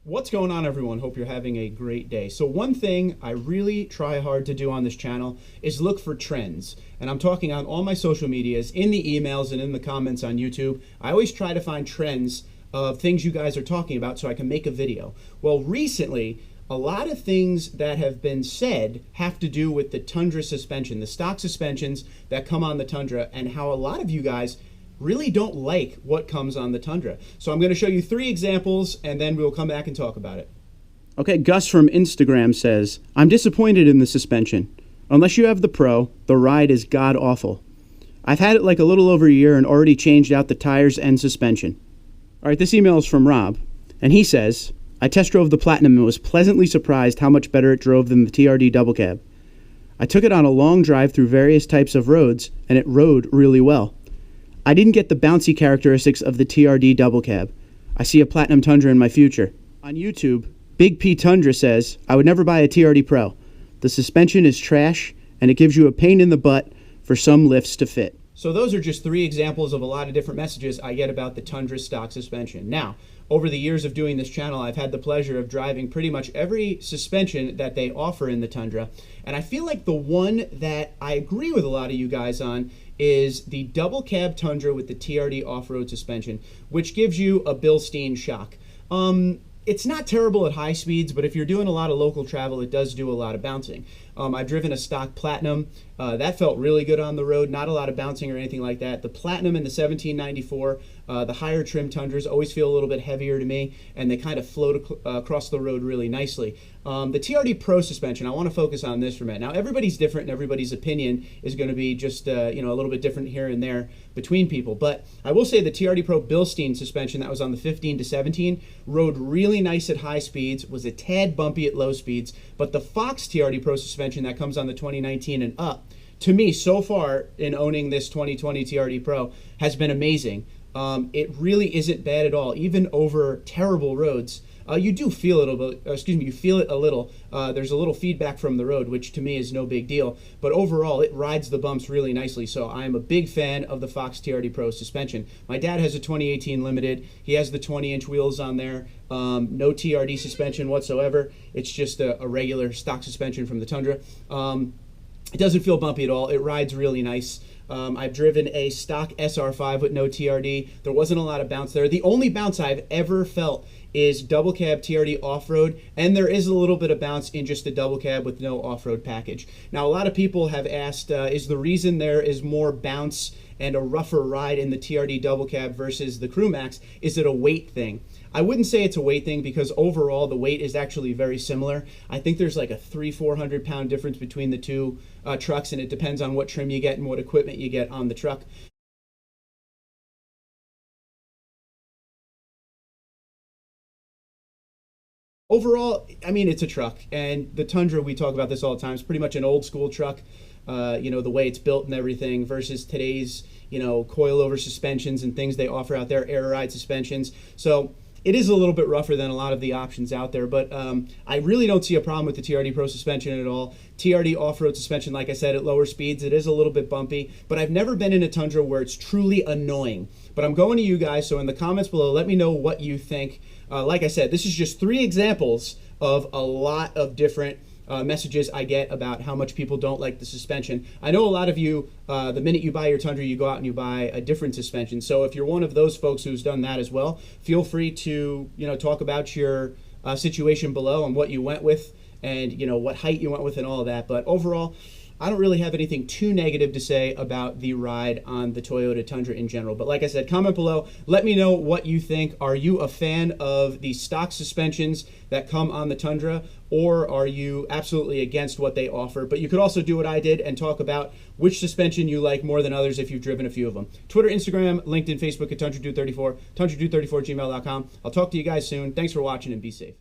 What's going on, everyone? Hope you're having a great day. So one thing I really try hard to do on this channel is look for trends. And I'm talking on all my social medias, in the emails and in the comments on YouTube. I always try to find trends of things you guys are talking about so I can make a video. Well, recently, a lot of things that have been said have to do with the Tundra suspension, the stock suspensions that come on the Tundra, and how a lot of you guys really don't like what comes on the Tundra. So I'm going to show you 3 examples and then we'll come back and talk about it. Okay, Gus from Instagram says, I'm disappointed in the suspension. Unless you have the Pro, the ride is god-awful. I've had it like a little over a year and already changed out the tires and suspension. All right, this email is from Rob, and he says, I test drove the Platinum and was pleasantly surprised how much better it drove than the TRD double cab. I took it on a long drive through various types of roads, and it rode really well. I didn't get the bouncy characteristics of the TRD double cab. I see a Platinum Tundra in my future. On YouTube, Big P Tundra says, I would never buy a TRD Pro. The suspension is trash, and it gives you a pain in the butt for some lifts to fit. So those are just 3 examples of a lot of different messages I get about the Tundra stock suspension. Now, over the years of doing this channel, I've had the pleasure of driving pretty much every suspension that they offer in the Tundra. And I feel like the one that I agree with a lot of you guys on is the double cab Tundra with the TRD off-road suspension, which gives you a Bilstein shock. It's not terrible at high speeds, but if you're doing a lot of local travel, it does do a lot of bouncing. I've driven a stock Platinum. That felt really good on the road, not a lot of bouncing or anything like that. The Platinum and the 1794, the higher trim Tundras always feel a little bit heavier to me, and they kind of float across the road really nicely. The TRD Pro suspension, I want to focus on this for a minute. Now, everybody's different, and everybody's opinion is going to be just a little bit different here and there between people. But I will say the TRD Pro Bilstein suspension that was on the 15 to 17 rode really nice at high speeds, was a tad bumpy at low speeds, but the Fox TRD Pro suspension that comes on the 2019 and up, to me, so far in owning this 2020 TRD Pro, has been amazing. It really isn't bad at all, even over terrible roads. You do feel it you feel it a little. There's a little feedback from the road, which to me is no big deal. But overall, it rides the bumps really nicely. So I'm a big fan of the Fox TRD Pro suspension. My dad has a 2018 Limited. He has the 20-inch wheels on there. No TRD suspension whatsoever. It's just a regular stock suspension from the Tundra. It doesn't feel bumpy at all. It rides really nice. I've driven a stock SR5 with no TRD. There wasn't a lot of bounce there. The only bounce I've ever felt is double cab TRD off-road, and there is a little bit of bounce in just the double cab with no off-road package. Now, a lot of people have asked, is the reason there is more bounce and a rougher ride in the TRD double cab versus the Crew Max, is it a weight thing? I wouldn't say it's a weight thing because overall the weight is actually very similar. I think there's like a 300-400 pound difference between the two trucks, and it depends on what trim you get and what equipment you get on the truck. Overall, I mean, it's a truck, and the Tundra, we talk about this all the time, is pretty much an old school truck. The way it's built and everything versus today's, coilover suspensions and things they offer out there, air ride suspensions. So it is a little bit rougher than a lot of the options out there, but I really don't see a problem with the TRD Pro suspension at all. TRD off-road suspension, like I said, at lower speeds, it is a little bit bumpy, but I've never been in a Tundra where it's truly annoying. But I'm going to you guys, so in the comments below, let me know what you think. Like I said, this is just 3 examples of a lot of different messages I get about how much people don't like the suspension. I know a lot of you, the minute you buy your Tundra, you go out and you buy a different suspension. So if you're one of those folks who's done that as well, feel free to talk about your situation below and what you went with and what height you went with and all of that. But overall, I don't really have anything too negative to say about the ride on the Toyota Tundra in general. But like I said, comment below. Let me know what you think. Are you a fan of the stock suspensions that come on the Tundra, or are you absolutely against what they offer? But you could also do what I did and talk about which suspension you like more than others if you've driven a few of them. Twitter, Instagram, LinkedIn, Facebook at TundraDude34, TundraDude34@gmail.com. I'll talk to you guys soon. Thanks for watching and be safe.